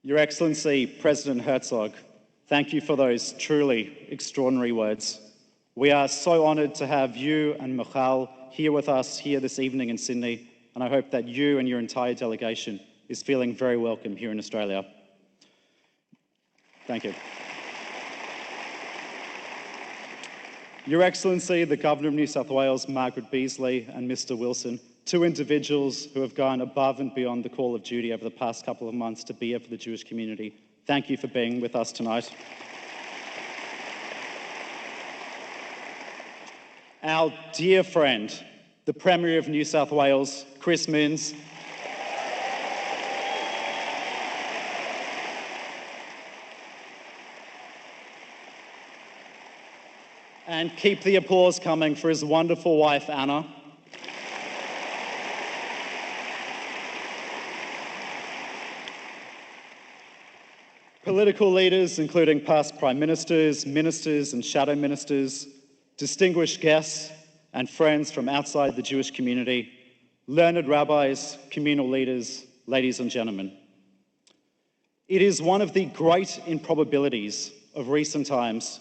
Your Excellency, President Herzog, thank you for those truly extraordinary words. We are so honoured to have you and Michal here with us here this evening in Sydney, and I hope that you and your entire delegation is feeling very welcome here in Australia. Thank you. Your Excellency, the Governor of New South Wales, Margaret Beasley, and Mr. Wilson, two individuals who have gone above and beyond the call of duty over the past couple of months to be here for the Jewish community. Thank you for being with us tonight. Our dear friend, the Premier of New South Wales, Chris Minns, and keep the applause coming for his wonderful wife, Anna. Political leaders, including past prime ministers, ministers and shadow ministers, distinguished guests and friends from outside the Jewish community, learned rabbis, communal leaders, ladies and gentlemen. It is one of the great improbabilities of recent times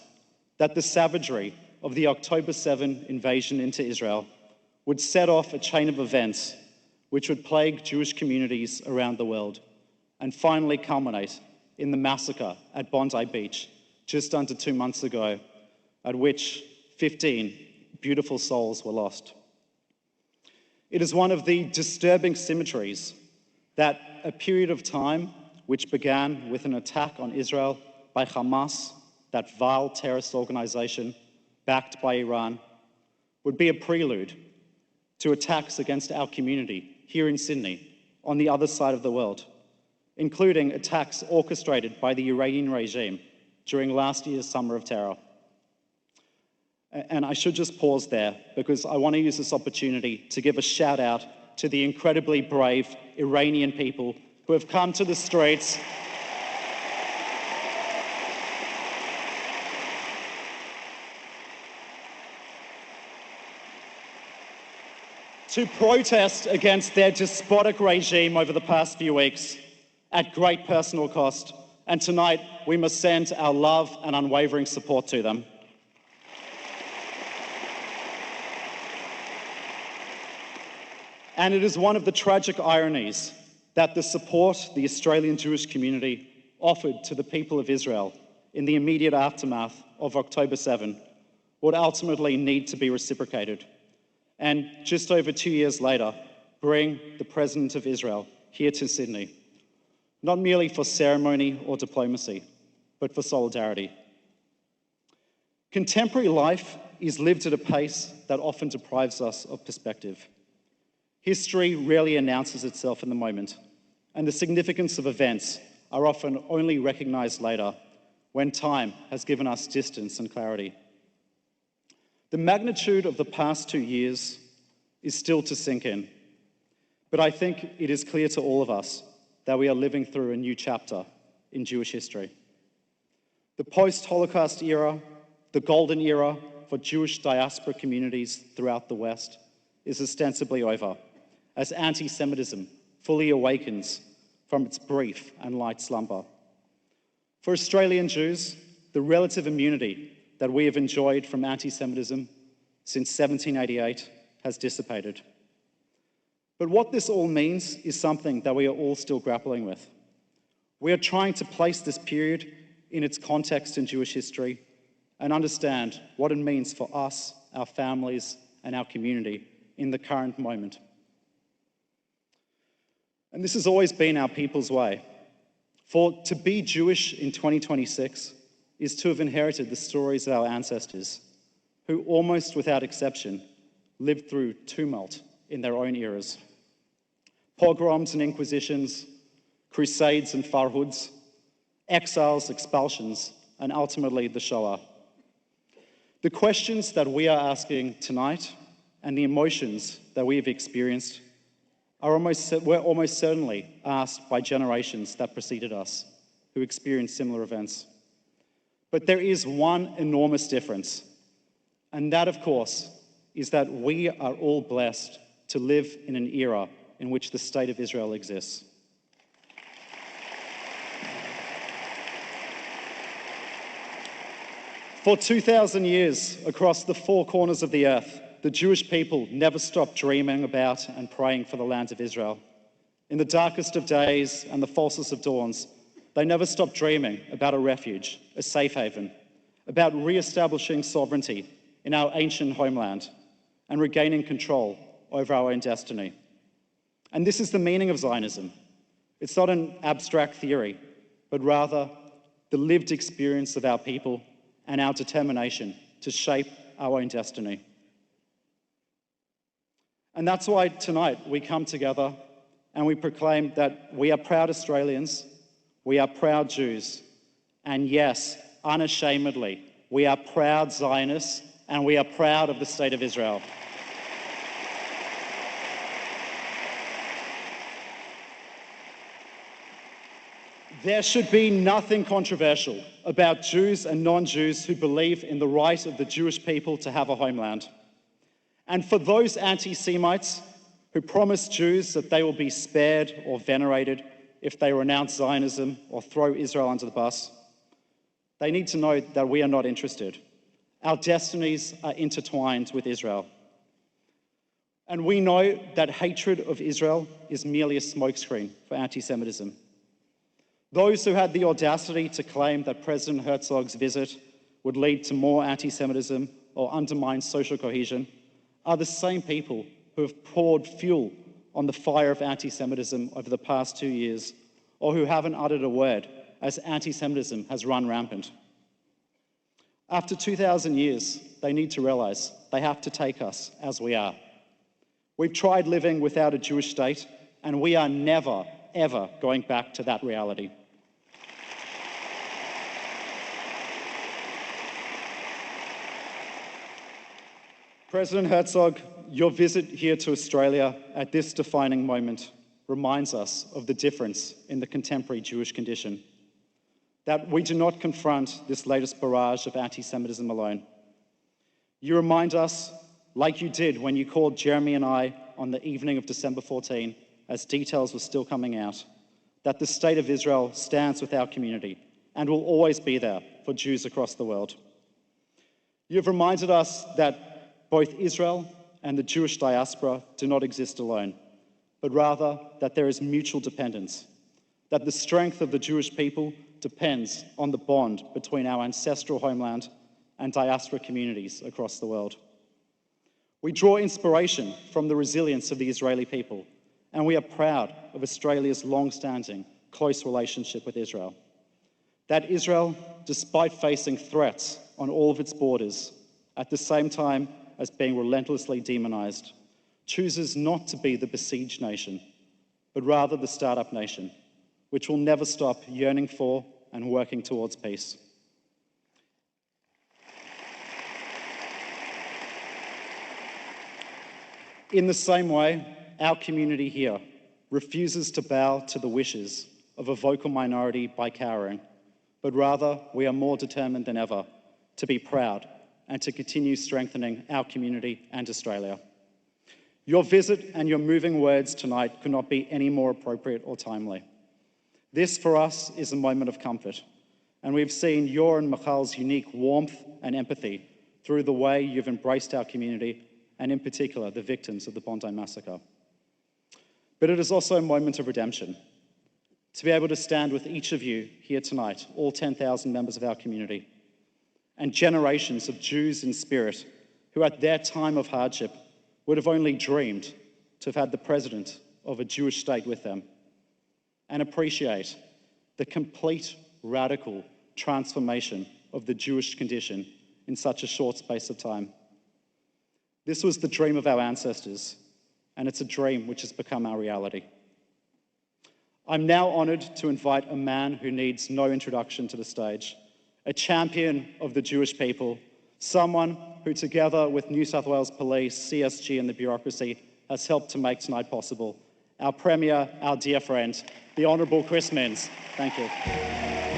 that the savagery of the October 7 invasion into Israel would set off a chain of events which would plague Jewish communities around the world and finally culminate in the massacre at Bondi Beach just under 2 months ago, at which 15 beautiful souls were lost. It is one of the disturbing symmetries that a period of time which began with an attack on Israel by Hamas, that vile terrorist organization backed by Iran, would be a prelude to attacks against our community here in Sydney on the other side of the world, including attacks orchestrated by the Iranian regime during last year's Summer of Terror. And I should just pause there because I want to use this opportunity to give a shout out to the incredibly brave Iranian people who have come to the streets to protest against their despotic regime over the past few weeks at great personal cost. And tonight, we must send our love and unwavering support to them. And it is one of the tragic ironies that the support the Australian Jewish community offered to the people of Israel in the immediate aftermath of October 7 would ultimately need to be reciprocated. And just over 2 years later, bring the President of Israel here to Sydney, not merely for ceremony or diplomacy, but for solidarity. Contemporary life is lived at a pace that often deprives us of perspective. History rarely announces itself in the moment, and the significance of events are often only recognized later when time has given us distance and clarity. The magnitude of the past 2 years is still to sink in, but I think it is clear to all of us that we are living through a new chapter in Jewish history. The post-Holocaust era, the golden era for Jewish diaspora communities throughout the West, is ostensibly over, as anti-Semitism fully awakens from its brief and light slumber. For Australian Jews, the relative immunity that we have enjoyed from anti-Semitism since 1788 has dissipated. But what this all means is something that we are all still grappling with. We are trying to place this period in its context in Jewish history and understand what it means for us, our families, and our community in the current moment. And this has always been our people's way. For to be Jewish in 2026 is to have inherited the stories of our ancestors, who almost without exception lived through tumult in their own eras. Pogroms and inquisitions, crusades and farhoods, exiles, expulsions, and ultimately the Shoah. The questions that we are asking tonight and the emotions that we have experienced were almost certainly asked by generations that preceded us who experienced similar events. But there is one enormous difference, and that, of course, is that we are all blessed to live in an era in which the State of Israel exists. For 2,000 years, across the four corners of the earth, the Jewish people never stopped dreaming about and praying for the land of Israel. In the darkest of days and the falsest of dawns, they never stopped dreaming about a refuge, a safe haven, about re-establishing sovereignty in our ancient homeland and regaining control over our own destiny. And this is the meaning of Zionism. It's not an abstract theory, but rather the lived experience of our people and our determination to shape our own destiny. And that's why tonight we come together and we proclaim that we are proud Australians, we are proud Jews, and yes, unashamedly, we are proud Zionists and we are proud of the State of Israel. There should be nothing controversial about Jews and non-Jews who believe in the right of the Jewish people to have a homeland. And for those anti-Semites who promise Jews that they will be spared or venerated if they renounce Zionism or throw Israel under the bus, they need to know that we are not interested. Our destinies are intertwined with Israel. And we know that hatred of Israel is merely a smokescreen for anti-Semitism. Those who had the audacity to claim that President Herzog's visit would lead to more anti-Semitism or undermine social cohesion are the same people who have poured fuel on the fire of anti-Semitism over the past 2 years, or who haven't uttered a word as anti-Semitism has run rampant. After 2,000 years, they need to realize they have to take us as we are. We've tried living without a Jewish state, and we are never, ever going back to that reality. President Herzog, your visit here to Australia at this defining moment reminds us of the difference in the contemporary Jewish condition. That we do not confront this latest barrage of anti-Semitism alone. You remind us, like you did when you called Jeremy and I on the evening of December 14, as details were still coming out, that the State of Israel stands with our community and will always be there for Jews across the world. You've reminded us that both Israel and the Jewish diaspora do not exist alone, but rather that there is mutual dependence, that the strength of the Jewish people depends on the bond between our ancestral homeland and diaspora communities across the world. We draw inspiration from the resilience of the Israeli people, and we are proud of Australia's long-standing, close relationship with Israel. That Israel, despite facing threats on all of its borders, at the same time as being relentlessly demonized, chooses not to be the besieged nation, but rather the startup nation, which will never stop yearning for and working towards peace. In the same way, our community here refuses to bow to the wishes of a vocal minority by cowering, but rather we are more determined than ever to be proud and to continue strengthening our community and Australia. Your visit and your moving words tonight could not be any more appropriate or timely. This, for us, is a moment of comfort, and we've seen your and Michal's unique warmth and empathy through the way you've embraced our community, and in particular, the victims of the Bondi Massacre. But it is also a moment of redemption, to be able to stand with each of you here tonight, all 10,000 members of our community, and generations of Jews in spirit who at their time of hardship would have only dreamed to have had the president of a Jewish state with them, and appreciate the complete radical transformation of the Jewish condition in such a short space of time. This was the dream of our ancestors, and it's a dream which has become our reality. I'm now honoured to invite a man who needs no introduction to the stage, a champion of the Jewish people, someone who, together with New South Wales Police, CSG and the bureaucracy, has helped to make tonight possible. Our Premier, our dear friend, the Honourable Chris Minns. Thank you.